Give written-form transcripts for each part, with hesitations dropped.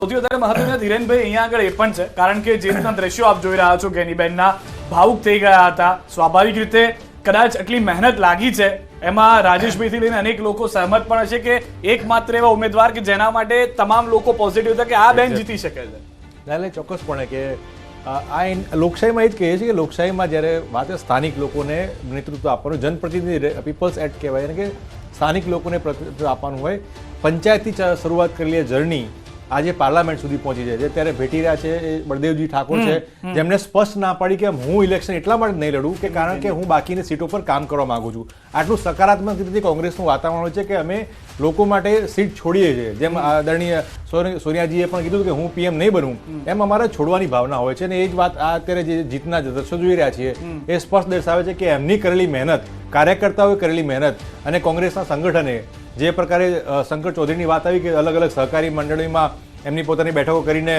સૌથી વધારે મહત્વનું ધીરેનભાઈ અહીંયા આગળ એ પણ છે, કારણ કે જે રીતના દ્રશ્યો આપ જોઈ રહ્યા છો ગેનીબેનના ભાવુક થઈ ગયા હતા. સ્વાભાવિક રીતે કદાચ આટલી મહેનત લાગી છે એમાં રાજેશભાઈથી લઈને અનેક લોકો સહમત પણ હશે કે એકમાત્ર એવા ઉમેદવાર કે જેના માટે તમામ લોકો પોઝિટિવ હતા કે આ બેન જીતી શકે છે. એટલે ચોક્કસપણે કે આ લોકશાહીમાં એ જ કહીએ છીએ કે લોકશાહીમાં જ્યારે વાત સ્થાનિક લોકોને નેતૃત્વ આપવાનું, જનપ્રતિનિધિ પીપલ્સ એક્ટ કહેવાય, એટલે કે સ્થાનિક લોકોને પ્રતિનિધિત્વ આપવાનું હોય. પંચાયતથી શરૂઆત કરેલી જર્ની આજે પાર્લામેન્ટ સુધી પહોંચી જાય છે. ત્યારે ભેટી રહ્યા છે એ બળદેવજી ઠાકોર છે, જેમને સ્પષ્ટ ના પાડી કે હું ઇલેક્શન એટલા માટે નહીં લડું કે કારણ કે હું બાકીની સીટો પર કામ કરવા માંગુ છું. આટલું સકારાત્મક રીતે કોંગ્રેસનું વાતાવરણ હોય છે કે અમે લોકો માટે સીટ છોડીએ છીએ. જેમ આદરણીય સોનિયાજીએ પણ કીધું કે હું પીએમ નહીં બનું, એમ અમારે છોડવાની ભાવના હોય છે. અને એ જ વાત અત્યારે જે જીતના દ્રશ્યો જોઈ રહ્યા છીએ એ સ્પષ્ટ દર્શાવે છે કે એમની કરેલી મહેનત, કાર્યકર્તાઓએ કરેલી મહેનત અને કોંગ્રેસના સંગઠને જે પ્રકારે શંકર ચૌધરીની વાત આવી કે અલગ અલગ સહકારી મંડળીમાં એમની પોતાની બેઠકો કરીને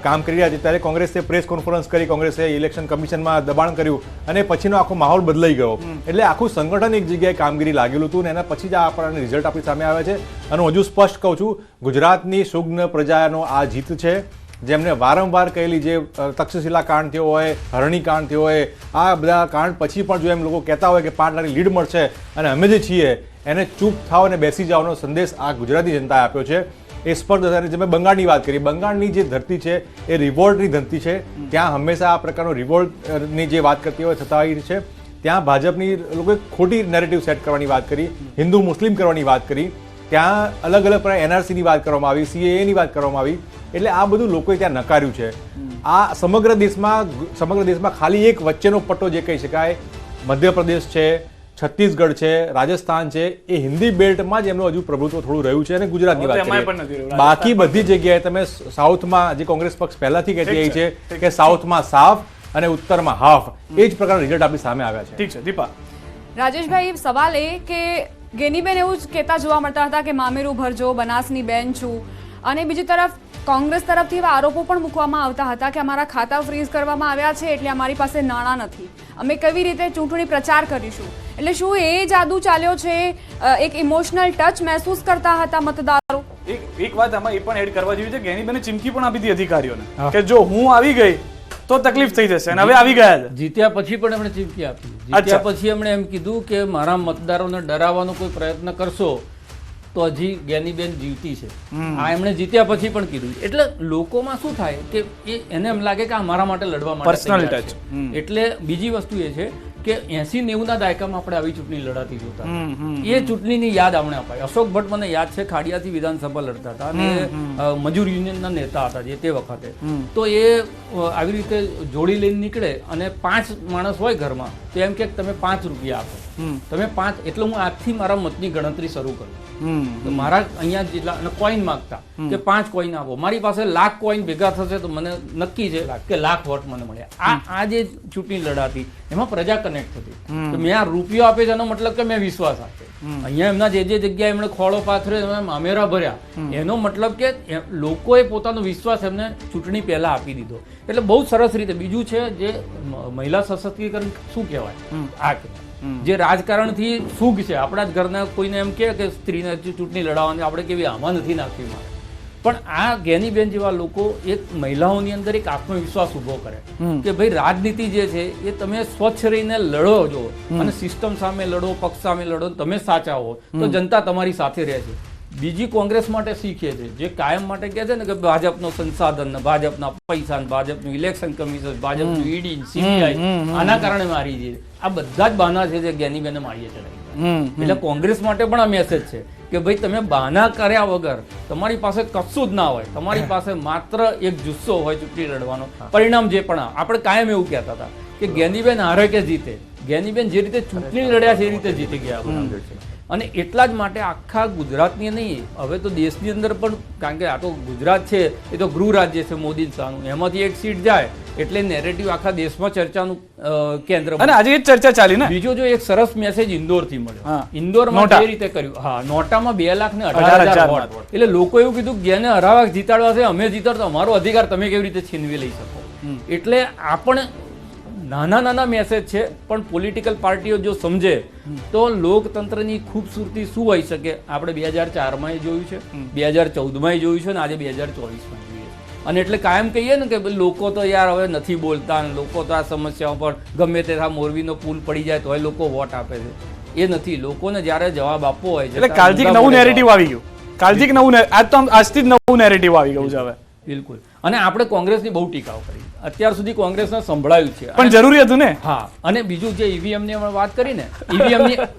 કામ કરી રહ્યા છે, ત્યારે કોંગ્રેસે પ્રેસ કોન્ફરન્સ કરી, કોંગ્રેસે ઇલેક્શન કમિશનમાં દબાણ કર્યું અને પછીનો આખો માહોલ બદલાઈ ગયો. એટલે આખું સંગઠન એક જગ્યાએ કામગીરી લાગેલું હતું અને એના પછી જ આપણને રિઝલ્ટ આપણી સામે આવે છે. અને હજુ સ્પષ્ટ કહું છું, ગુજરાતની સુજ્ઞ પ્રજાનો આ જીત છે. જેમને વારંવાર કહેલી જે તક્ષશિલા કાંડ થયો હોય, હરણી કાંડ થયો હોય, આ બધા કાંડ પછી પણ જો એમ લોકો કહેતા હોય કે 5 લાખની લીડ મળશે અને અમે જે છીએ એને ચૂપ થાવ અને બેસી જવાનો સંદેશ આ ગુજરાતી જનતાએ આપ્યો છે. એ સ્પષ્ટ. મેં બંગાળની વાત કરી, બંગાળની જે ધરતી છે એ રિવોલ્ટની ધરતી છે. ત્યાં હંમેશા આ પ્રકારનો રિવોલ્ટની જે વાત કરતી હોય થતા હોય છે. ત્યાં ભાજપની લોકોએ ખોટી નેરેટિવ સેટ કરવાની વાત કરી, હિન્દુ મુસ્લિમ કરવાની વાત કરી, ત્યાં અલગ અલગ પ્રકારે એનઆરસીની વાત કરવામાં આવી, સીએએની વાત કરવામાં આવી. એટલે આ બધું લોકોએ ત્યાં નકાર્યું છે. આ સમગ્ર દેશમાં ખાલી એક વચ્ચેનો પટ્ટો જે કહી શકાય, મધ્યપ્રદેશ છે, છત્તીસગઢ છે, રાજસ્થાન છે, એ હિન્દી બેલ્ટમાં જ એમનું હજુ પ્રભુત્વ થોડું રહ્યું છે. અને ગુજરાતની વાત કરીએ, બાકી બધી જગ્યાએ તમે સાઉથમાં જે કોંગ્રેસ પક્ષ પહેલાથી કહેતી રહી છે કે સાઉથમાં સાફ અને ઉત્તરમાં હાફ, એ જ પ્રકારના રિઝલ્ટ આપણી સામે આવ્યા છે. ઠીક છે દીપા. રાજેશભાઈ, સવાલ એ કે ગેનીબેન એવું જ કહેતા જોવા મળતા હતા કે મામેરું ભરજો, બનાસની બેન છું, અને બીજી તરફ કોંગ્રેસ તરફથી એવા આરોપો પણ મૂકવામાં આવતા હતા કે અમારા ખાતા ફ્રીઝ કરવામાં આવ્યા છે એટલે અમારી પાસે નાણાં નથી, અમે કેવી રીતે ચૂંટણી પ્રચાર કરીશું. એટલે શું એ જાદુ ચાલ્યો છે? એક ઇમોશનલ ટચ મહેસૂસ કરતા હતા મતદારો? એક વાત આમાં એ પણ એડ કરવા જેવી છે, ગેનીબેને ચીમકી પણ આપી હતી અધિકારીઓને કે જો હું આવી ગઈ તો તકલીફ થઈ જશે, અને હવે આવી ગયા છે. જીત્યા પછી પણ એમણે ચીમકી આપી. જીત્યા પછી એમણે એમ કીધું કે મારા મતદારોને ડરાવવાનો કોઈ પ્રયત્ન કરશો તો હજી ગેનીબેન જીવતી છે. આ એમણે જીત્યા પછી પણ કીધું. એટલે લોકોમાં શું થાય કે એને એમ લાગે કે આ મારા માટે લડવા માટે પર્સનલ ટચ. એટલે બીજી વસ્તુ એ છે કે 80-90 ના દાયકામાં આપણે આવી ચૂંટણી લડાતી જોતા, એ ચૂંટણીની યાદ અમને અપાય. અશોક ભટ્ટ મને યાદ છે, ખાડિયાથી વિધાનસભા લડતા હતા અને મજૂર યુનિયનના નેતા હતા જે તે વખતે. તો એ આવી રીતે જોડી લઈને નીકળે અને 5 માણસ હોય ઘરમાં તો એમ કે તમે 5 રૂપિયા આપો, તમે 5, એટલે હું આજથી મારા મતની ગણતરી શરૂ કરું. તો મારા અહીંયા જેટલા કોઈન માંગતા કે 5 કોઈન આપો, મારી પાસે 1,00,000 કોઈન ભેગા થશે તો મને નક્કી છે કે 1,00,000 વોટ મને મળ્યા. આ જે ચૂંટણી લડાતી એમાં પ્રજા કનેક્ટ થતી. તો મેં આ રૂપિયો આપે છે એનો મતલબ કે મેં વિશ્વાસ આપ્યો. અહીંયા એમના જે જગ્યાએ એમણે ખોળો પાથર્યો, મામેરા ભર્યા, એનો મતલબ કે લોકોએ પોતાનો વિશ્વાસ એમને ચૂંટણી પહેલા આપી દીધો. એટલે બહુ સરસ રીતે. બીજું છે જે મહિલા સશક્તિકરણ શું કહેવાય, આ કહેવાય જે રાજકારણથી સુખ છે. આપણા જ ઘરના કોઈને એમ કે સ્ત્રીને ચૂંટણી લડાવવાની આપણે કેવી આમાં નથી નાખવી મારે, પણ આ ગેનીબેન જેવા લોકો એક મહિલાઓની અંદર એક આત્મવિશ્વાસ ઉભો કરે કે ભાઈ રાજનીતિ જે છે એ તમે સ્વચ્છ રહીને લડો છો અને સિસ્ટમ સામે લડો, પક્ષ સામે લડો, તમે સાચા હો તો જનતા તમારી સાથે રહે છે. બીજી કોંગ્રેસ માટે શીખે છે જે કાયમ માટે કહે છે ને કે ભાજપનો સંસાધન, ભાજપના પૈસા, ભાજપનું ઇલેક્શન કમિશન, ભાજપનું ઈડી, સીબીઆઈ આના કારણે મારી છે. આ બધા જ બહાના છે જે ગેનીબેને મારીએ ચડાવી. એટલે કોંગ્રેસ માટે પણ આ મેસેજ છે કે ભાઈ તમે બહાના કર્યા વગર તમારી પાસે કશું જ ના હોય, તમારી પાસે માત્ર એક જુસ્સો હોય ચૂંટણી લડવાનો. પરિણામ જે પણ આપણે કાયમ એવું કહેતા હતા કે ગેનીબેન હારે કે જીતે, ગેનીબેન જે રીતે ચૂંટણી લડ્યા છે એ રીતે જીતી ગયા. અને એટલા જ માટે આખા ગુજરાતની નહીં, હવે તો દેશની અંદર પણ, કારણ કે આ તો ગુજરાત છે એ તો ગૃહ રાજ્ય છે મોદી શાહનું, એમાંથી એક સીટ જાય એટલે નેરેટિવ આખા દેશમાં ચર્ચાનું કેન્દ્ર. અને આજે એ ચર્ચા ચાલી ને. બીજો જો એક સરસ મેસેજ ઇન્દોરથી મળ્યો. ઇન્દોરમાં જે રીતે કર્યું, હા, નોટામાં 2,18,000 વોટ. એટલે લોકો એવું કીધું કે જેને હરાવા જીતાડવા છે અમે જીતાડતો અમારો અધિકાર તમે કેવી રીતે છીનવી લઈ શકો. એટલે આ પણ નાના નાના મેસેજ છે, પણ પોલિટિકલ પાર્ટીઓ જો સમજે તો લોકતંત્રની ખૂબસૂરતી શું હોઈ શકે આપણે 2004માં જોયું છે, 2014માં જોયું છે, અને આજે 2024માં જોઈએ. અને એટલે કાયમ કહીએ ને કે લોકો તો યાર હવે નથી બોલતા, લોકો તો આ સમસ્યાઓ પર ગમે તે મોરબીનો પુલ પડી જાય તો લોકો વોટ આપે છે. એ નથી, લોકોને જ્યારે જવાબ આપવો હોય છે એટલે કાલથી એક નવું નેરેટિવ આવી ગયું, કાલથી એક નવું આજથી જ નવું નેરેટિવ આવી ગયું છે હવે. બિલકુલ. અને આપણે કોંગ્રેસની બહુ ટીકાઓ કરી, અત્યાર સુધી કોંગ્રેસને સંભળાયું છે, પણ જરૂરી હતું ને. હા. અને બીજું જે ઈવીએમ ની આપણે વાત કરી ને,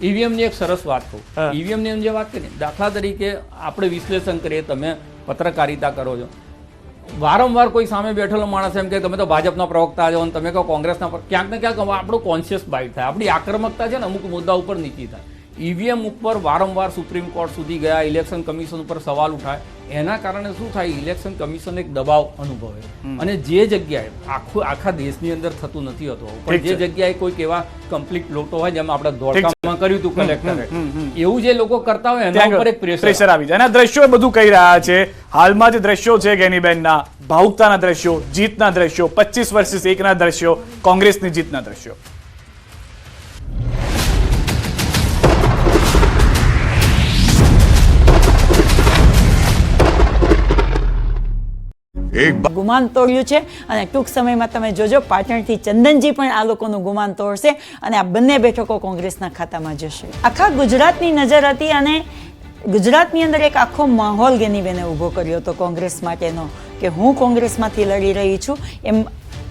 ઈવીએમ ની એક સરસ વાત કહું. ઈવીએમ ની જે વાત કરી, દાખલા તરીકે આપણે વિશ્લેષણ કરીએ, તમે પત્રકારિતા કરો છો, વારંવાર કોઈ સામે બેઠેલો માણસ એમ કે તમે તો ભાજપના પ્રવક્તા છો અને તમે કહો કોંગ્રેસના, ક્યાંક ને ક્યાંક આપણું કોન્શિયસ બાઇટ થાય, આપણી આક્રમકતા છે ને અમુક મુદ્દા ઉપર નીચી થાય. ઈવીએમ ઉપર વારંવાર સુપ્રીમ કોર્ટ સુધી ગયા, ઇલેક્શન કમિશન ઉપર સવાલ ઉઠાય, એના કારણે શું થાય, ઇલેક્શન કમિશન એક દબાવ અનુભવે. અને જે જગ્યાએ આખા દેશની અંદર થતું નથી હોતું, પણ જે જગ્યાએ કોઈક એવા કમ્પ્લીટ લોટો હોય, જેમ આપણે ધોળકામાં કર્યું હતું કલેક્ટરે, એવું જે લોકો કરતા હોય એના ઉપર એક પ્રેશર આવી જાય. અને દ્રશ્યો બધું કહી રહ્યા છે. હાલમાં જે દ્રશ્યો છે ગેનીબેનના, ભાવુકતાના દ્રશ્યો, જીતના દ્રશ્યો, 25 વર્સિસ 1ના દ્રશ્યો, કોંગ્રેસની જીતના દ્રશ્યો. ગુમાન તોડ્યું છે અને ટૂંક સમયમાં તમે જોજો પાટણથી ચંદનજી પણ આ લોકોનું ગુમાન તોડશે અને આ બંને બેઠકો કોંગ્રેસના ખાતામાં જશે. આખા ગુજરાતની નજર હતી અને ગુજરાતની અંદર એક આખો માહોલ ગેનીબેને ઊભો કર્યો હતો કોંગ્રેસ માટેનો કે હું કોંગ્રેસમાંથી લડી રહી છું. એમ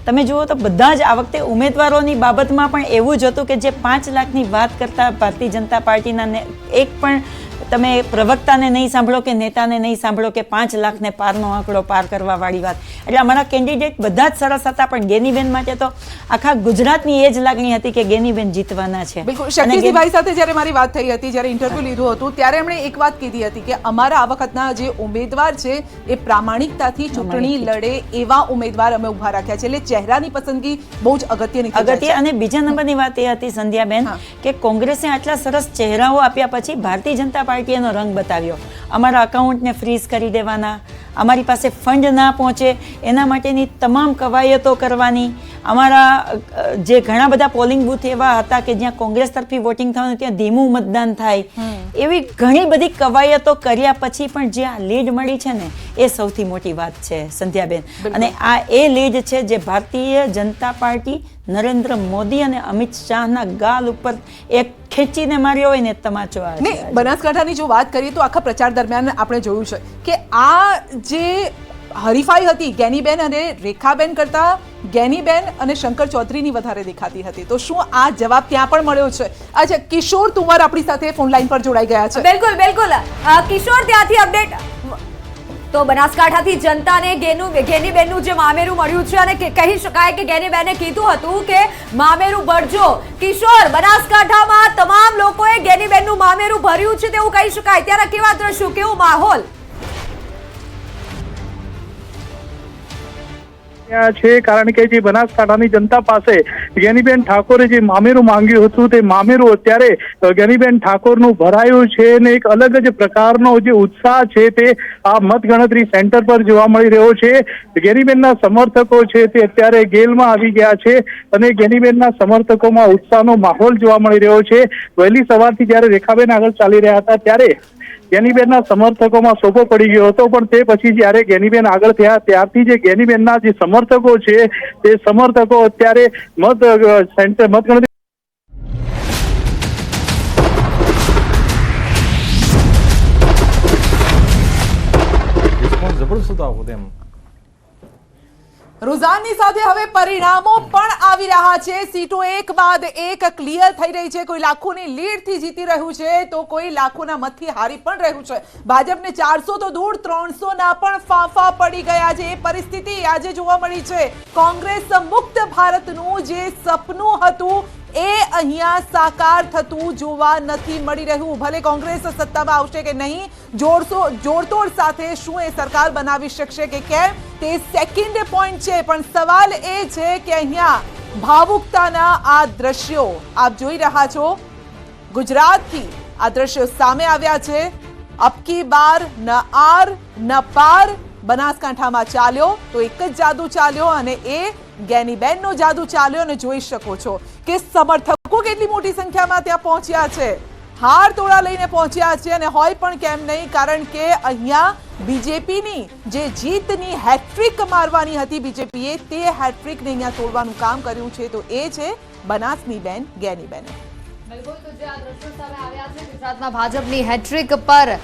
તમે જુઓ તો બધા જ આ વખતે ઉમેદવારોની બાબતમાં પણ એવું જ હતું કે જે 5 લાખની વાત કરતા ભારતીય જનતા પાર્ટીના એક પણ તમે પ્રવક્તાને નહીં સાંભળો કે નેતાને નહીં સાંભળો કે 5 લાખને પારનો આંકડો પાર કરવા વાળી વાત. એટલે અમારા કેન્ડિડેટ બધા જ સરસ હતા, પણ ગેનીબેન માટે તો આખા ગુજરાતની એ જ લાગણી હતી કે ગેનીબેન જીતવાના છે. બિલકુલ. શક્તિસિંહભાઈ સાથે જ્યારે મારી વાત થઈ હતી, જ્યારે ઇન્ટરવ્યુ લીધું હતું, ત્યારે એમણે એક વાત કીધી હતી કે અમારા આ વખતના જે ઉમેદવાર છે એ પ્રામાણિકતાથી ચૂંટણી લડે એવા ઉમેદવાર અમે ઉભા રાખ્યા છે. એટલે ચહેરાની પસંદગી બહુ જ અગત્યની અગત્ય. અને બીજા નંબરની વાત એ હતી સંધ્યાબેન કે કોંગ્રેસે આટલા સરસ ચહેરાઓ આપ્યા પછી ભારતીય જનતા પાર્ટી એનો રંગ બતાવ્યો. અમારા અકાઉન્ટને ફ્રીઝ કરી દેવાના, અમારી પાસે ફંડ ના પહોંચે એના માટેની તમામ કવાયતો કરવાની, અમારા જે ઘણા બધા પોલિંગ બૂથ એવા હતા કે જ્યાં કોંગ્રેસ તરફી વોટિંગ થવાનું ત્યાં ધીમું મતદાન થાય, એવી ઘણી બધી કવાયતો કર્યા પછી પણ જે આ લીડ મળી છે ને એ સૌથી મોટી વાત છે સંધ્યાબેન. અને આ એ લીડ છે જે ભારતીય જનતા પાર્ટી નરેન્દ્ર મોદી અને અમિત શાહના ગાલ ઉપર એક ખેંચીને માર્યો હોય ને તમાચો. બનાસકાંઠાની જો વાત કરીએ તો આખા પ્રચાર દરમિયાન આપણે જોયું છે કે આ જે હરીફાઈ હતી ગેનીબેન અને રેખાબેન કરતા ગેનીબેન અને શંકર ચૌધરીની વધારે દેખાતી હતી. તો શું આ જવાબ ત્યાં પણ મળ્યો છે? અચ્છા, કિશોર તુમર આપણી સાથે ફોન લાઈન પર જોડાઈ ગયા છે. બિલકુલ બિલકુલ. કિશોર, ત્યાંથી અપડેટ. તો બનાસકાંઠાથી જનતાને ગેનીબેનનું જે મામેરું મળ્યું છે અને કહી શકાય કે ગેનીબેને કીધું હતું કે મામેરું ભરજો. કિશોર, બનાસકાંઠામાં તમામ લોકોએ ગેનીબેનનું મામેરું ભર્યું છે તેવું કહી શકાય. ત્યારે કેવા દ્રશ્યો, કેવો માહોલ છે? કારણ કે જે બનાસકાંઠાની જનતા પાસે ગેનીબેન ઠાકોરે જે મામેરું માંગ્યું હતું તે મામેરું અત્યારે ગેનીબેન ઠાકોરનું ભરાયું છે અને એક અલગ જ પ્રકારનો જે ઉત્સાહ છે તે આ મતગણતરી સેન્ટર પર જોવા મળી રહ્યો છે. ગેનીબેનના સમર્થકો છે તે અત્યારે ગેલમાં આવી ગયા છે અને ગેનીબેનના સમર્થકોમાં ઉત્સાહનો માહોલ જોવા મળી રહ્યો છે. વહેલી સવારથી જ્યારે રેખાબેન આગળ ચાલી રહ્યા હતા ત્યારે ગેનીબેનના સમર્થકોમાં સોપો પડી ગયો હતો, પણ તે પછી જ્યારે ગેનીબેન આગળ થયા ત્યારથી જે ગેનીબેનના જે સમર્થકો છે તે સમર્થકો અત્યારે મતગણતરી રિસ્પોન્સ જબરદસ્ત હતો આવો તેમ. રૂઝાનની સાથે હવે પરિણામો પણ આવી રહ્યા છે. સીટો એક બાદ એક ક્લિયર થઈ રહી છે. કોઈ લાખોની લીડથી જીતી રહ્યું છે તો કોઈ લાખોના મતથી હારી પણ રહ્યું છે. ભાજપને 400 તો દૂર 300 ના પણ ફાંફા પડી ગયા છે. એ પરિસ્થિતિ આજે જોવા મળી છે. કોંગ્રેસ મુક્ત ભારતનું જે સપનું હતું એ અહીંયા સાકાર થતું જોવા નથી મળી રહ્યું. ભલે કોંગ્રેસ સત્તામાં આવશે કે નહીં, જોડતોડ સાથે શું એ સરકાર બનાવી શકશે કે કેમ તે સેકન્ડ પોઈન્ટ છે. પણ સવાલ એ છે કે અહીંયા ભાવુકતાના આ દ્રશ્યો આપ જોઈ રહ્યા છો. ગુજરાતથી આ દ્રશ્યો સામે આવ્યા છે. અબકી બાર ન આર ન પાર, બનાસકાંઠામાં ચાલ્યો તો એક જ જાદુ ચાલ્યો અને એ ગેનીબેનનો જાદુ ચાલ્યો અને જોઈ શકો છો કે સમર્થકો કેટલી મોટી સંખ્યામાં ત્યાં પહોંચ્યા છે, હાર તોડા લઈને પહોંચ્યા છે અને હોય પણ કેમ નહીં, કારણ કે અહીંયા બીજેપીની જે જીતની હેટ્રિક મારવાની હતી બીજેપીએ, તે હેટ્રિકને અહીંયા તોડવાનું કામ કર્યું છે તો એ છે બનાસની બેન ગેનીબેને. બિલકુલ, તો જે આ દ્રશ્યો સામે આવ્યા છે ગુજરાતમાં ભાજપની હેટ્રિક પર,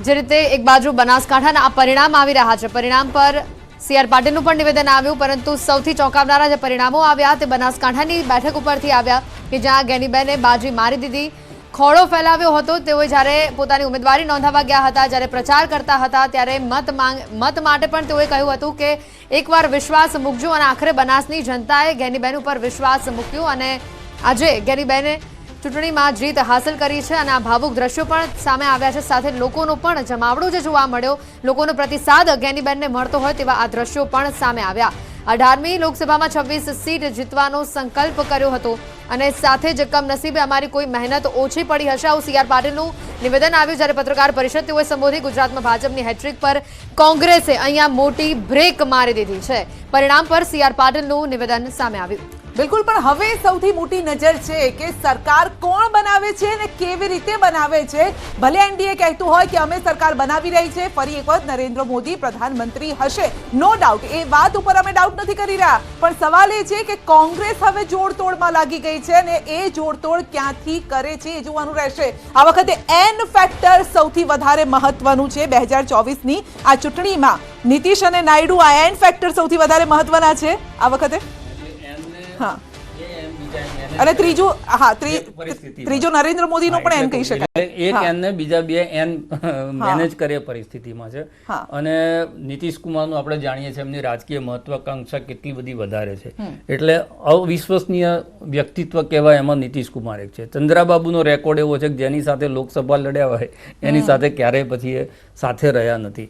જે રીતે એક બાજુ બનાસકાંઠાના આ પરિણામ આવી રહ્યા છે, પરિણામ પર CR પાટીલનું પણ નિવેદન આવ્યું, પરંતુ સૌથી ચોંકાવનારા જે પરિણામો આવ્યા તે બનાસકાંઠાની બેઠક ઉપરથી આવ્યા કે જ્યાં ગેનીબેને બાજી મારી દીધી, ખોળો ફેલાવ્યો હતો. તેઓ જ્યારે પોતાની ઉમેદવારી નોંધાવવા ગયા હતા, જ્યારે પ્રચાર કરતા હતા, ત્યારે મત માટે પણ તેઓએ કહ્યું હતું કે એકવાર વિશ્વાસ મૂકજો અને આખરે બનાસની જનતાએ ગેનીબેન ઉપર વિશ્વાસ મૂક્યો અને આજે ગેનીબેને ચૂંટણીમાં જીત હાંસલ કરી છે અને આ ભાવુક દ્રશ્યો પણ સામે આવ્યા છે. સાથે લોકોનો પણ જમાવડો જે જોવા મળ્યો, લોકોનો પ્રતિસાદ ગેનીબેનને મળતો હોય તેવા આ દ્રશ્યો પણ સામે આવ્યા. 18મી લોકસભામાં 26 સીટ જીતવાનો સંકલ્પ કર્યો હતો અને સાથે જ કમનસીબે અમારી કોઈ મહેનત ઓછી પડી હશે, આવું CR પાટીલનું નિવેદન આવ્યું. જ્યારે પત્રકાર પરિષદ તેઓએ સંબોધી. ગુજરાતમાં ભાજપની હેટ્રિક પર કોંગ્રેસે અહીંયા મોટી બ્રેક મારી દીધી છે. પરિણામ પર CR પાટીલનું નિવેદન સામે આવ્યું. બિલકુલ, પણ હવે સૌથી મોટી નજર છે કે સરકાર કોણ બનાવે છે અને કેવી રીતે બનાવે છે. ભલે એનડીએ કહેતું હોય કે અમે સરકાર બનાવી રહી છે, ફરી એક વખત નરેન્દ્ર મોદી પ્રધાનમંત્રી હશે, નો ડાઉટ, એ વાત ઉપર અમે ડાઉટ નથી કરી રહ્યા, પણ સવાલ એ છે કે કોંગ્રેસ હવે જોડતોડમાં લાગી ગઈ છે અને એ જોડતોડ ક્યાંથી કરે છે એ જોવાનું રહેશે. આ વખતે એન ફેક્ટર સૌથી વધારે મહત્વનું છે 2024ની આ ચૂંટણીમાં. નીતિશ અને નાયડુ, આ એન ફેક્ટર સૌથી વધારે મહત્વના છે આ વખતે. હા, અને ત્રીજો નરેન્દ્ર મોદીનો પણ એન કહી શકાય. એક એન ને બીજા બે એન મેનેજ કરે પરિસ્થિતિમાં છે. અને નીતિશ કુમારનું આપણે જાણીએ છીએ એમની રાજકીય મહત્વાકાંક્ષા કેટલી બધી વધારે છે, એટલે અવિશ્વસનીય વ્યક્તિત્વ કહેવાય એમાં નીતિશ કુમાર એક છે. ચંદ્રાબાબુનો રેકોર્ડ એવો છે કે જેની સાથે લોકસભા લડ્યા હોય એની સાથે ક્યારેય પછી એ સાથે રહ્યા નથી.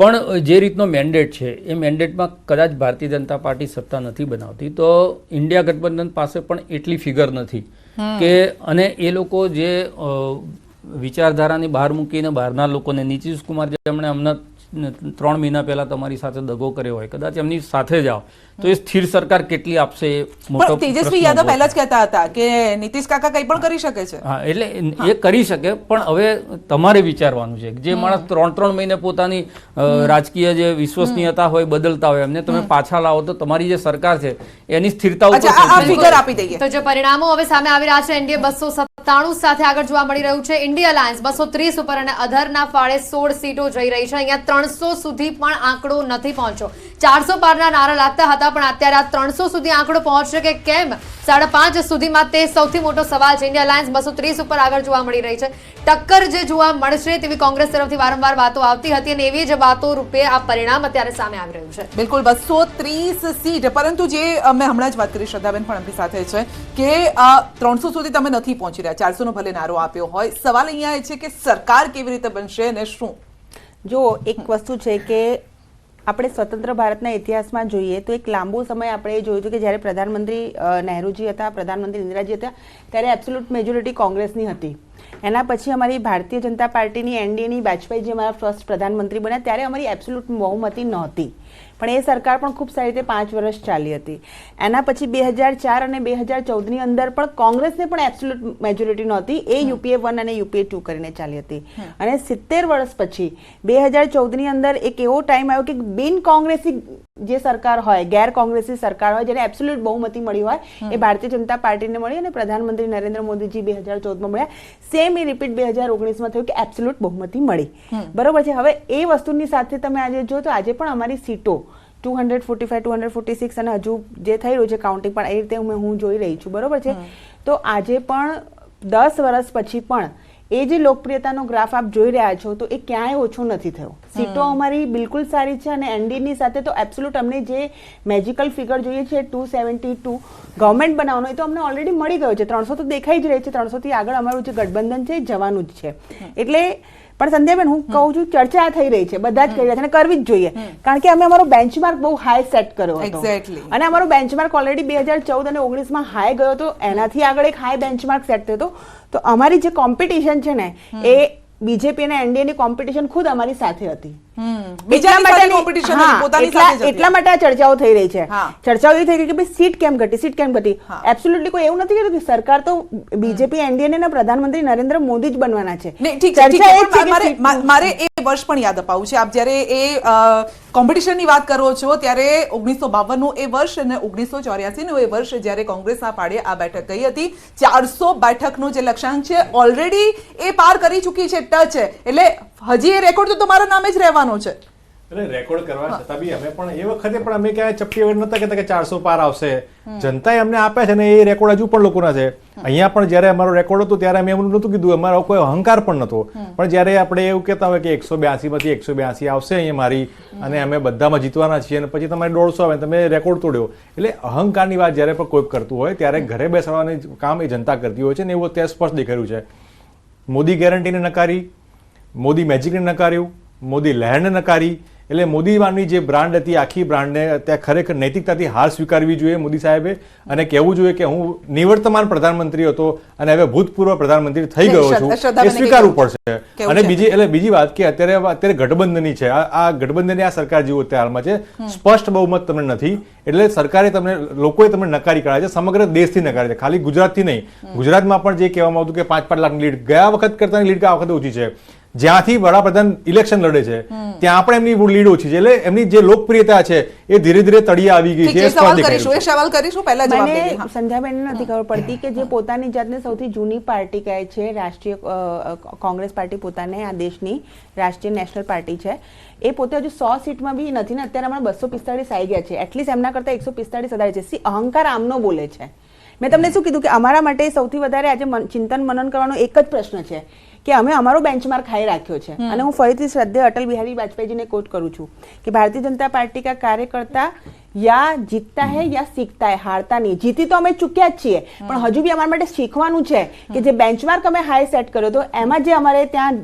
પણ જે રીતનો મેન્ડેટ છે એ મેન્ડેટમાં કદાચ ભારતીય જનતા પાર્ટી સત્તા નથી બનાવતી, તો ઇન્ડિયા ગઠબંધન પાસે પણ એટલી ફિગર નથી કે, અને એ લોકો જે વિચારધારાની બહાર મૂકીને બહારના લોકોને, નીતિશ કુમાર જેમણે હમણાં 3 મહિના પહેલા તમારી સાથે દગો કર્યો હોય, કદાચ એમની સાથે જાઓ તો એ સ્થિર સરકાર કેટલી આપશે એ મોટો. તેજસ્વી યાદવ પહેલા જ કહેતા હતા કે નીતિશ કાકા કંઈ પણ કરી શકે છે. હા, એટલે એ કરી શકે, પણ હવે તમારે વિચારવાનું છે. જે માણસ 3 મહિને પોતાની રાજકીય જે વિશ્વસનીયતા હોય બદલતા હોય, એમને તમે પાછા લાવો તો તમારી જે સરકાર છે એની સ્થિરતા ઉપર ફિગર આપી દઈએ. તો જે પરિણામો હવે સામે આવી રહ્યા છે, એનડીએ 297 સાથે આગળ જોવા મળી રહ્યું છે, ઇન્ડિયા અલાયન્સ 230 ઉપર અને અધરના ફાળે 16 સીટો જઈ રહી છે. અહીંયા 300 સુધી પણ આંકડો નથી પહોંચ્યો. 400 પારના નારા લાગતા હતા, પણ અત્યારે આ 300 સુધી આંકડો પહોંચશે કે કેમ, 5.5 સુધીમાં તે સૌથી મોટો સવાલ છે. ઇન્ડિયા અલાયન્સ 230 ઉપર આગળ જોવા મળી રહી છે. ટક્કર જે જોવા મળશે તેવી કોંગ્રેસ તરફથી વારંવાર વાતો આવતી હતી અને એવી જ વાતો રૂપે આ પરિણામ અત્યારે સામે આવી રહ્યું છે. બિલકુલ, 230 સીટ, પરંતુ જે અમે હમણાં જ વાત કરી, શ્રદ્ધાબેન પણ આપણી સાથે છે કે 300 સુધી તમે નથી પહોંચી રહ્યા, 400 નો ભલે નારો આપ્યો હોય. સવાલ અહીંયા એ છે કે સરકાર કેવી રીતે બનશે અને શું. જો એક વસ્તુ છે કે આપણે સ્વતંત્ર ભારતના ઇતિહાસમાં જોઈએ તો એક લાંબો સમય આપણે જોયું હતું કે જ્યારે પ્રધાનમંત્રી નહેરુજી હતા, પ્રધાનમંત્રી ઇન્દિરાજી હતા, ત્યારે એબ્સોલ્યુટ મેજોરિટી કોંગ્રેસની હતી. એના પછી અમારી ભારતીય જનતા પાર્ટીની એનડીએની વાજપેયી જે અમારા ફર્સ્ટ પ્રધાનમંત્રી બન્યા ત્યારે અમારી એબ્સોલ્યુટ બહુમતી નહોતી, પણ એ સરકાર પણ ખૂબ સારી રીતે 5 વર્ષ ચાલી હતી. એના પછી 2004 અને 2014ની અંદર પણ કોંગ્રેસને પણ એબ્સોલ્યુટ મેજોરિટી નહોતી, એ UPA 1 અને UPA 2 કરીને ચાલી હતી. અને 70 વર્ષ પછી 2014ની અંદર એક એવો ટાઈમ આવ્યો કે બિન કોંગ્રેસી જે સરકાર હોય, ગેર કોંગ્રેસી સરકાર હોય, જેને એબ્સોલ્યુટ બહુમતી મળી હોય, એ ભારતીય જનતા પાર્ટીને મળી અને પ્રધાનમંત્રી નરેન્દ્ર મોદીજી 2014માં મળ્યા. સેમ એ રિપીટ 2019માં થયું કે એબ્સોલ્યુટ બહુમતી મળી. બરોબર છે. હવે એ વસ્તુની સાથે તમે આજે જો તો આજે પણ અમારી સીટો 245, 246 અને હજુ જે થઈ રહ્યું છે કાઉન્ટિંગ પણ એ રીતે હું જોઈ રહી છું. બરોબર છે. તો આજે પણ 10 વર્ષ પછી પણ એ જે લોકપ્રિયતાનો ગ્રાફ આપ જોઈ રહ્યા છો તો એ ક્યાંય ઓછો નથી થયો. સીટો અમારી બિલકુલ સારી છે અને એનડીની સાથે તો એબ્સોલ્યુટ અમને જે મેજિકલ ફિગર જોઈએ છે 272 ગવર્મેન્ટ બનાવવાનો એ તો અમને ઓલરેડી મળી ગયો છે. 300 તો દેખાઈ જ રહી છે, 300 થી આગળ અમારું જે ગઠબંધન છે એ જવાનું જ છે. એટલે પણ સંધ્યાબેન હું કહું છું ચર્ચા થઈ રહી છે, બધા જ કરી રહ્યા છે અને કરવી જ જોઈએ, કારણ કે અમે અમારો બેન્ચમાર્ક બહુ હાઈ સેટ કર્યો હતો અને અમારો બેન્ચમાર્ક ઓલરેડી 2014 અને 19માં હાઈ ગયો હતો, એનાથી આગળ એક હાઈ બેન્ચમાર્ક સેટ થયો હતો. તો અમારી જે કોમ્પિટિશન છે ને એ બીજેપી અને એનડીએ ની કોમ્પિટિશન ખુદ અમારી સાથે હતી. બીજાની સાથે competition નથી, પોતાની સાથે જ હતી. એટલા માટે આ ચર્ચાઓ થઈ રહી છે. હા. ચર્ચાઓ એ થઈ રહી કે ભાઈ સીટ કેમ ઘટી. એબ્સોલ્યુટલી કોઈ એવું નથી કહેતું કે સરકાર તો બીજેપી એનડીએ ના પ્રધાનમંત્રી નરેન્દ્ર મોદી જ બનવાના છે. નહીં, ઠીક છે, ઠીક ચર્ચા છે, એ જ છે પણ કે મારે એ વર્ષ પણ યાદ અપાવું છે. આપ જ્યારે એ કોમ્પિટિશનની વાત કરો છો ત્યારે 1952 નું એ વર્ષ અને 1984 નું એ વર્ષ જ્યારે કોંગ્રેસના પાડે આ બેઠક ગઈ હતી. 400 બેઠકનું જે લક્ષ્યાંક છે ઓલરેડી એ પાર કરી ચૂકી છે, ટચ છે. એટલે હજી એ રેકોર્ડ તો તમારા નામે જ રહેવાનો છે. એટલે રેકોર્ડ કરવા છતાં બી અમે પણ એ વખતે પણ અમે ક્યાંય ચપટી વગર નતા કહેતા કે 400 પાર આવશે. જનતાએ અમને આપ્યા છે ને એ રેકોર્ડ હજુ પણ લોકોના છે. અહીંયા પણ જ્યારે અમારો રેકોર્ડ હતો ત્યારે અમે એવું નહોતું કીધું, અમારો કોઈ અહંકાર પણ નહોતો. પણ જ્યારે આપણે એવું કહેતા હોય કે 182 માંથી 182 આવશે અહીંયા મારી અને અમે બધામાં જીતવાના છીએ અને પછી તમારે 150 આવે તમે રેકોર્ડ તોડ્યો. એટલે અહંકારની વાત જ્યારે પણ કોઈ કરતું હોય ત્યારે ઘરે બેસવાનું કામ એ જનતા કરતી હોય છે ને એવું અત્યારે સ્પષ્ટ દેખાયું છે. મોદી ગેરંટીને નકારી, મોદી મેજિકને નકાર્યું, મોદી લહેરને નકારી. એટલે મોદીની જે બ્રાન્ડ હતી આખી બ્રાન્ડને અત્યારે ખરેખર નૈતિકતાથી હાર સ્વીકારવી જોઈએ મોદી સાહેબે અને કહેવું જોઈએ કે હું નિવર્તમાન પ્રધાનમંત્રી હતો અને હવે ભૂતપૂર્વ પ્રધાનમંત્રી થઈ ગયો છું, એ સ્વીકારવું પડશે. અને બીજી વાત કે અત્યારે ગઠબંધનની છે, આ ગઠબંધનની આ સરકાર જેવું અત્યારે હાલમાં છે, સ્પષ્ટ બહુમત તમને નથી. એટલે સરકારે લોકોએ તમને નકારી કાઢ્યા છે, સમગ્ર દેશથી નકારી છે, ખાલી ગુજરાતથી નહીં. ગુજરાતમાં પણ જે કહેવામાં આવતું કે 5-5 લાખની લીડ ગયા વખત કરતાની લીડ આ વખતે ઓછી છે. જ્યાંથી વડાપ્રધાન ઇલેક્શન લડે છે ત્યાં પણ એમની લીડ ઓછી છે. એટલે એમની જે લોકપ્રિયતા છે એ ધીરે ધીરે તળિયે આવી ગઈ છે. સવાલ કરીશું પહેલા જવાબ મને દેજો. સંધ્યાબેન નથી ખબર પડતી કે જે પોતાની જાતને સૌથી જૂની પાર્ટી કહે છે, રાષ્ટ્રીય કોંગ્રેસ પાર્ટી પોતાને આ દેશની રાષ્ટ્રીય નેશનલ પાર્ટી છે, એ પોતે હજુ 100 સીટમાં બી નથી ને અત્યારે હમણાં 245 આવી ગયા છે. એટલીસ્ટ એમના કરતા 145 વધારે છે. અહંકાર આમનો બોલે છે. મેં તમને શું કીધું કે અમારા માટે સૌથી વધારે આજે ચિંતન મનન કરવાનો એક જ પ્રશ્ન છે કે અમે અમારો બેન્ચમાર્ક હાઈ રાખ્યો છે. અને હું ફરીથી શ્રદ્ધેય અટલ બિહારી વાજपेयीજીને કોટ કરું છું કે ભારતીય જનતા પાર્ટી કા કાર્યકર્તા યા જીતતા હે યા સીખતા હે, હારતા નહીં. જીતી તો અમે ચૂક્યા જ છીએ પણ હજુ બી અમારા માટે શીખવાનું છે કે જે બેન્ચમાર્ક અમે હાઈ સેટ કર્યો તો એમાં જે અમારે ત્યાં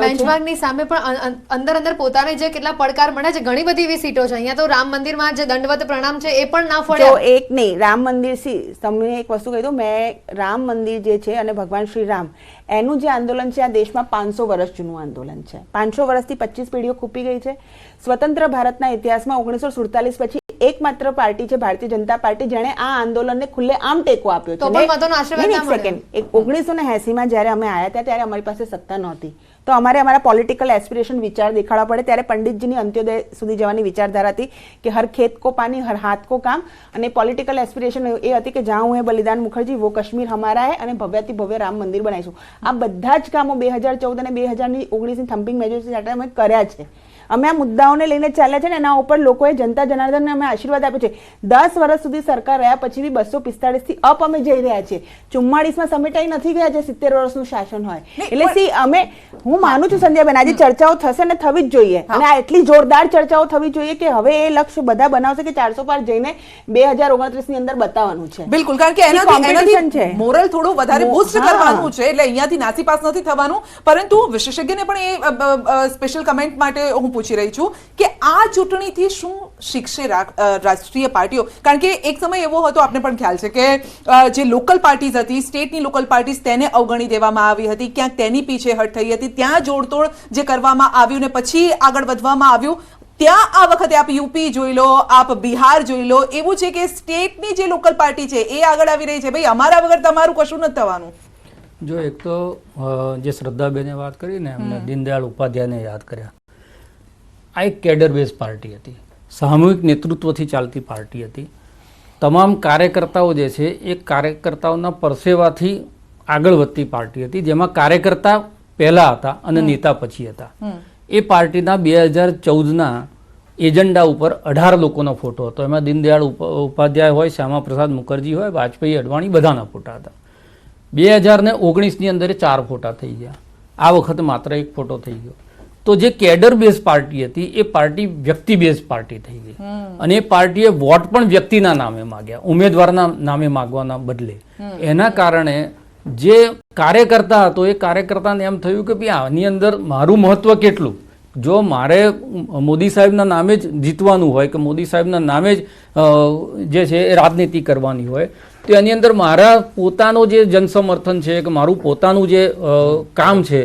બેન્ચમાર્કની સામે પણ અંદર પોતાને જે કેટલા પડકાર મળે છે, ઘણી બધી એવી સીટો છે. અહીંયા તો રામ મંદિરમાં જે દંડવત પ્રણામ છે એ પણ ના ફળ્યા. તો એક નહીં, રામ મંદિર તમને એક વસ્તુ કહી દઉં, મેં રામ મંદિર જે છે અને ભગવાન શ્રી રામ એનું જે આંદોલન છે આ દેશમાં 500 વર્ષ જૂનું આંદોલન છે. 500 વર્ષથી 25 પેઢીઓ ખૂપી ગઈ છે. સ્વતંત્ર ભારતના ઇતિહાસમાં 1947 પછી એકમાત્ર પાર્ટી છે ભારતીય જનતા પાર્ટી જેણે આ આંદોલનને ખુલ્લે આમ ટેકો આપ્યો છે. 1980 માં જયારે અમે આવ્યા હતા ત્યારે અમારી પાસે સત્તા નહોતી તો અમારે અમારા પોલિટિકલ એસ્પિરેશન વિચાર દેખાડવા પડે. ત્યારે પંડિતજીની અંત્યોદય સુધી જવાની વિચારધારા હતી કે હર ખેત કો પાણી હર હાથ કો કામ. અને પોલિટિકલ એસ્પિરેશન એ હતી કે જ્યાં હું હે બલિદાન મુખર્જી વો કશ્મીર હમારા હે અને ભવ્યથી ભવ્ય રામ મંદિર બનાવીશું. આ બધા જ કામો 2014 અને 2019ની થમ્પિંગ મેજોરિટી સાથે અમે કર્યા છે. અમે આ મુદ્દાઓને લઈને ચાલ્યા છે ને એના ઉપર લોકોએ જનતા જનાર્દનને અમે આશીર્વાદ આપ્યો છે. 10 વર્ષ સુધી સરકાર રહ્યા પછી બી 245 થી અપ અમે જઈ રહ્યા છીએ. 44માં સમેટાઈ નથી ગયા જે 70 વર્ષનું શાસન હોય. એટલે હું માનું છું સંધ્યાબેન આજે ચર્ચાઓ થશે ને થવી જ જોઈએ અને આ એટલી જોરદાર ચર્ચાઓ થવી જોઈએ કે હવે એ લક્ષ્ય બધા બનાવશે કે 400 પાર જઈને 2029 ની અંદર બતાવવાનું છે. બિલકુલ, કારણ કે એનાથી મોરલ થોડું વધારે બૂસ્ટ કરવાનું છે. એટલે અહીંયાથી નાસીપાસ નથી થવાનું. પરંતુ વિશેષજ્ઞને પણ એ સ્પેશિયલ કમેન્ટ માટે હું પૂછી રહી છું કે આ ચૂંટણીથી શું શીખશે રાષ્ટ્રીય પાર્ટીઓ? કારણ કે એક સમય એવો હતો, આપને પણ ખ્યાલ છે કે જે લોકલ પાર્ટીઝ હતી, સ્ટેટની લોકલ પાર્ટીઝ તેને અવગણી દેવામાં આવી હતી, ક્યાંક તેની પીછેહટ થઈ હતી, ત્યાં જોડતોડ જે કરવામાં આવ્યું ને પછી આગળ વધવામાં આવ્યું. ત્યાં આ વખતે આપ યુપી જોઈ લો, આપ બિહાર જોઈ લો, એવું છે કે સ્ટેટની જે લોકલ પાર્ટી છે એ આગળ આવી રહી છે. ભાઈ અમારા વગર તમારું કશું નથી થવાનું. જો એક તો જે શ્રદ્ધાબેને વાત કરી ને એમને દીનદયાળ ઉપાધ્યાયને યાદ કર્યા. આ એક કેડર બેઝ પાર્ટી હતી, સામૂહિક નેતૃત્વથી ચાલતી પાર્ટી હતી. તમામ કાર્યકર્તાઓ જે છે એ કાર્યકર્તાઓના પરસેવાથી આગળ વધતી પાર્ટી હતી, જેમાં કાર્યકર્તા પહેલા હતા અને નેતા પછી હતા. એ પાર્ટીના 2014ના એજન્ડા ઉપર 18 લોકોનો ફોટો હતો. એમાં દીનદયાળ ઉપાધ્યાય હોય, શ્યામા પ્રસાદ મુખર્જી હોય, વાજપેયી, અડવાણી બધાના ફોટા હતા. 2019ની અંદર 4 ફોટા થઈ ગયા. આ વખતે માત્ર 1 ફોટો થઈ ગયો. તો જે કેડર બેઝ પાર્ટી હતી એ પાર્ટી વ્યક્તિ બેઝ પાર્ટી થઈ ગઈ અને એ પાર્ટીએ વોટ પણ વ્યક્તિના નામે માગ્યા, ઉમેદવારના નામે માગવાના બદલે. એના કારણે જે કાર્યકર્તા હતો એ કાર્યકર્તાને એમ થયું કે ભાઈ આની અંદર મારું મહત્વ કેટલું. જો મારે મોદી સાહેબના નામે જ જીતવાનું હોય કે મોદી સાહેબના નામે જ જે છે એ રાજનીતિ કરવાની હોય તો એની અંદર મારા પોતાનો જે જનસમર્થન છે કે મારું પોતાનું જે કામ છે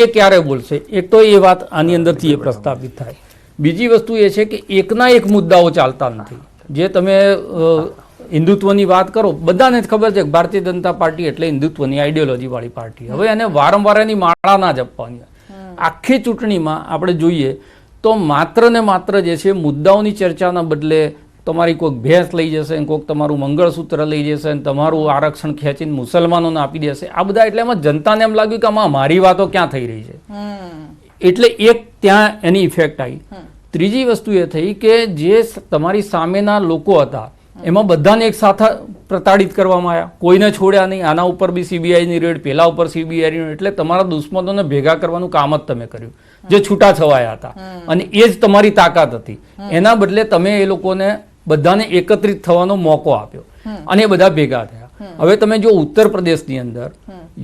એ ક્યારે બોલશે? એક તો એ વાત આની અંદરથી એ પ્રસ્થાપિત થાય. બીજી વસ્તુ એ છે કે એકના એક મુદ્દાઓ ચાલતા નથી. જે તમે હિન્દુત્વની વાત કરો, બધાને જ ખબર છે કે ભારતીય જનતા પાર્ટી એટલે હિન્દુત્વની આઈડિયોલોજી વાળી પાર્ટી. હવે એને વારંવાર એની માળા ના જપવાની. આખી ચૂંટણીમાં આપણે જોઈએ તો માત્ર ને માત્ર જે છે મુદ્દાઓની ચર્ચાના બદલે તમારી કોઈક ભેંસ લઈ જશે, કોઈક તમારું મંગળસૂત્ર લઈ જશે, તમારું આરક્ષણ ખેંચીને મુસલમાનોને આપી દેશે. આ બધા એટલે એમાં જનતાને એમ લાગ્યું કે આમાં મારી વાતો ક્યાં થઈ રહી છે. એટલે એક ત્યાં એની ઇફેક્ટ આવી. ત્રીજી વસ્તુ એ થઈ કે જે તમારી સામેના લોકો હતા એમાં બધાને એક સાથે પ્રતાડિત કરવામાં આવ્યા, કોઈને છોડ્યા નહીં. આના ઉપર બી સીબીઆઈની રેડ, પેલા ઉપર સીબીઆઈની રેડ. એટલે તમારા દુશ્મનોને ભેગા કરવાનું કામ જ તમે કર્યું, જે છૂટા છવાયા હતા. અને એ જ તમારી તાકાત હતી. એના બદલે તમે એ લોકોને બધાને એકત્રિત થવાનો મોકો આપ્યો અને એ બધા ભેગા થયા. હવે તમે જો ઉત્તર પ્રદેશની અંદર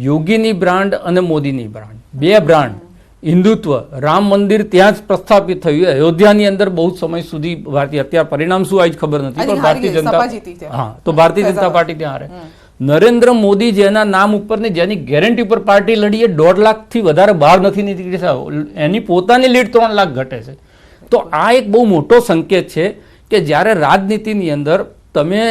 યોગીની બ્રાન્ડ અને મોદીની બ્રાન્ડ, બે બ્રાન્ડ, હિન્દુત્વ, રામ મંદિર ત્યાં જ પ્રસ્થાપિત થયું. અયોધ્યાની અંદર બહુ સમય સુધી ભારતીય, અત્યારે પરિણામ શું આવી ખબર નથી, પણ ભારતીય જનતા, હા, તો ભારતીય જનતા પાર્ટી ત્યાં હારે. નરેન્દ્ર મોદી જેના નામ ઉપર ને જેની ગેરંટી ઉપર પાર્ટી લડી, એ 1.5 લાખથી વધારે બહાર નથી નીકળી. એની પોતાની લીડ 3 લાખ ઘટે છે. તો આ એક બહુ મોટો સંકેત છે કે જ્યારે રાજનીતિની અંદર તમે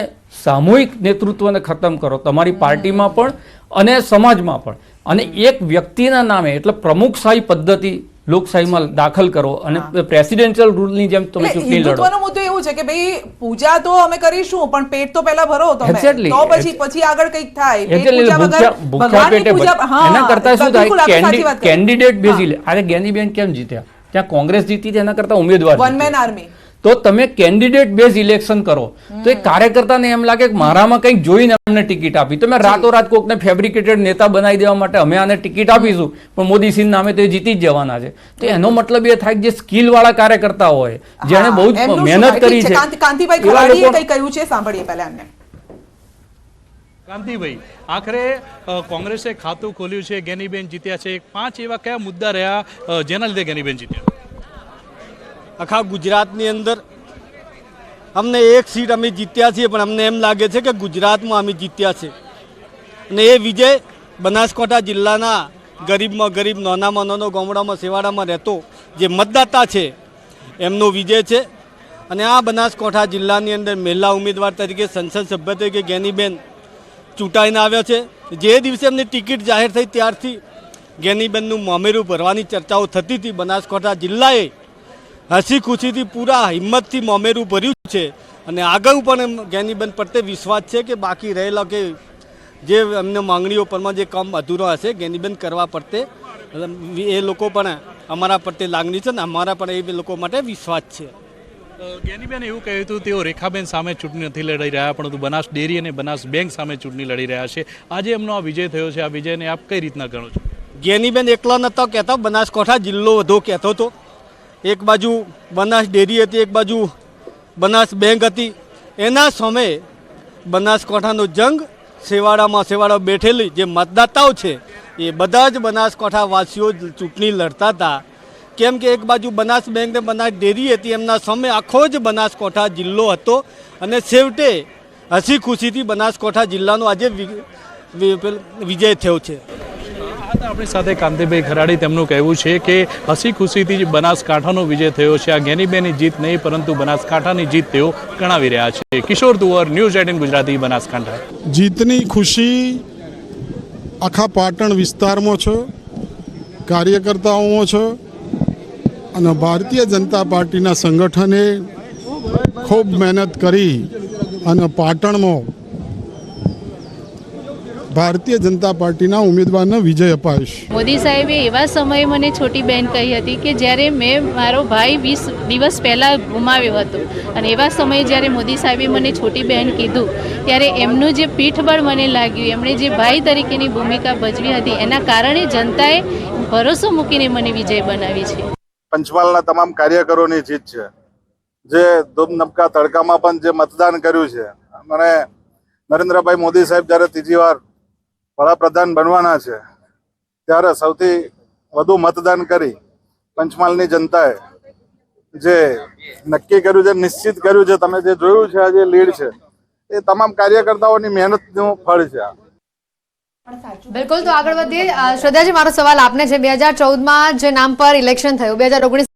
સામૂહિક નેતૃત્વને ખતમ કરો, તમારી પાર્ટીમાં પણ અને સમાજમાં પણ, અને એક વ્યક્તિના નામે એટલે પ્રમુખશાહી પદ્ધતિ લોકશાહીમાં દાખલ કરો અને પ્રેસિડેન્શિયલ રૂલની જેમ તમે ચૂંટણી લડો. હિન્દુત્વનો મુદ્દો એવું છે કે ભાઈ પૂજા તો અમે કરીશું પણ પેટ તો પહેલા ભરો તમે, Exactly. તો પછી આગળ કંઈક થાય. પેટ એટલે પૂજા વગર ભૂખ્યા પેટે પૂજા, હા, એના કરતા શું બિલકુલ થાય, આપણે સાચી વાત કરી. કેન્ડિડેટ બેઝી. અરે જ્ઞાનીબેન કેમ જીત્યા? ત્યાં કોંગ્રેસ જીતી, એના કરતા ઉમેદવાર વન જીત્યા. Main army. તો તમે કેન્ડિડેટ બેઝ ઇલેક્શન કરો તો એક કાર્યકર્તાને એમ લાગે કે મારામાં કંઈક જોઈને અમને ટિકિટ આપી. તમે રાતોરાત કોકને ફેબ્રિકેટેડ નેતા બનાવી દેવા માટે અમે આને ટિકિટ આપીશું પણ મોદી સિંહ નામે તો એ જીતી જ જવાના છે. તો એનો મતલબ એ થાય કે જે સ્કિલ વાળા કાર્યકર્તા હોય, જેણે બહુ જ મહેનત કરી છે, કાંતિભાઈ ખરાડીએ કંઈ કહ્યું છે, સાંભળીએ પહેલા એમને. કાંતિભાઈ, આખરે કોંગ્રેસે ખાતું ખોલ્યું છે, ગેનીબેન જીત્યા છે. 5 એવા કયા મુદ્દા રહ્યા જેના લીધે ગેનીબેન જીત્યા? આખા ગુજરાતની અંદર અમને એક સીટ અમે જીત્યા છીએ, પણ અમને એમ લાગે છે કે ગુજરાતમાં અમે જીત્યા છે. અને એ વિજય બનાસકાંઠા જિલ્લાના ગરીબમાં ગરીબ, નાનામાં નાનો, ગામડામાં સેવાડામાં રહેતો જે મતદાતા છે એમનો વિજય છે. અને આ બનાસકાંઠા જિલ્લાની અંદર મહિલા ઉમેદવાર તરીકે, સંસદ સભ્ય તરીકે ગેનીબેન ચૂંટાઈને આવ્યા છે. જે દિવસે એમની ટિકિટ જાહેર થઈ ત્યારથી ગેનીબેનનું મામેરું ભરવાની ચર્ચાઓ થતી હતી. બનાસકાંઠા જિલ્લાએ હસી ખુશીથી, પૂરા હિંમતથી મામેરું ભર્યું છે. અને આગળ પણ ગેનીબેન પ્રત્યે વિશ્વાસ છે કે બાકી રહેલા કે જે એમને માંગણીઓ પરમાં જે કામ અધૂરો હશે ગેનીબેન કરવા પ્રત્યે એ લોકો પણ અમારા પ્રત્યે લાગણી છે ને અમારા પણ એ લોકો માટે વિશ્વાસ છે. ગેનીબેન એવું કહ્યું હતું તેઓ રેખાબેન સામે ચૂંટણી નથી લડી રહ્યા, પરંતુ બનાસ ડેરી અને બનાસ બેંક સામે ચૂંટણી લડી રહ્યા છે. આજે એમનો આ વિજય થયો છે. આ વિજયને આપ કઈ રીતના ગણો છો? ગેનીબેન એકલા નહોતો કહેતો, બનાસકાંઠા જિલ્લો વધુ કહેતો હતો. એક બાજુ બનાસ ડેરી હતી, એક બાજુ બનાસ બેંક હતી. એના સામે બનાસકાંઠાનો જંગ, સેવાડા બેઠેલી જે મતદાતાઓ છે એ બધા જ બનાસકાંઠા વાસીઓ ચૂંટણી લડતા હતા. કેમ કે એક બાજુ બનાસ બેંક ને બનાસ ડેરી હતી, એમના સામે આખો જ બનાસકાંઠા જિલ્લો હતો. અને છેવટે હસી ખુશીથી બનાસકાંઠા જિલ્લાનો આજે વિજય થયો છે. આપણી સાથે કાંતિભાઈ ખરાડી, તેમનું કહેવું છે કે હસી ખુશીથી બનાસકાંઠાનો વિજય થયો છે. આ ગેનીબેનની જીત નહીં પરંતુ બનાસકાંઠાની જીત તેઓ ગણાવી રહ્યા છે. કિશોર તુવર, ન્યૂઝ 18 ગુજરાતી, બનાસકાંઠા. જીતની ખુશી આખા પાટણ વિસ્તારમાં છે, કાર્યકર્તાઓમાં છે. અને ભારતીય જનતા પાર્ટીના સંગઠને ખૂબ મહેનત કરી અને પાટણમાં ભારતીય જનતા પાર્ટીના ઉમેદવારને વિજય અપાવીશ. મોદી સાહેબે એવા સમયે મને છોટી બહેન કહી હતી કે જ્યારે મેં મારો ભાઈ 20 દિવસ પહેલાં ગુમાવ્યો હતો, અને એવા સમયે જ્યારે મોદી સાહેબે મને છોટી બહેન કીધું ત્યારે એમનું જે પીઠબળ મને લાગ્યું, એમણે જે ભાઈ તરીકેની ભૂમિકા ભજવી હતી, એના કારણે જનતાએ ભરોસો મૂકીને મને વિજય બનાવી છે. પંચમહાલના તમામ કાર્યકરોની જીત છે, જે ધૂમધમકા તડકામાં પણ જે મતદાન કર્યું છે. મને નરેન્દ્રભાઈ મોદી સાહેબ જ્યારે ત્રીજી વાર વડાપ્રધાન બનવાના છે ત્યારે સૌથી વધુ મતદાન કરી પંચમહાલની જનતાએ જે નક્કી કર્યું છે, નિશ્ચિત કર્યું છે, તમે જે જોયું છે આ જે લીડ છે એ તમામ કાર્યકર્તાઓની મહેનતનું ફળ છે. બિલકુલ, તો આગળ વધીએ. શ્રદ્ધાજી, મારો સવાલ આપને છે. 2014માં જે નામ પર ઇલેક્શન થયું, 2019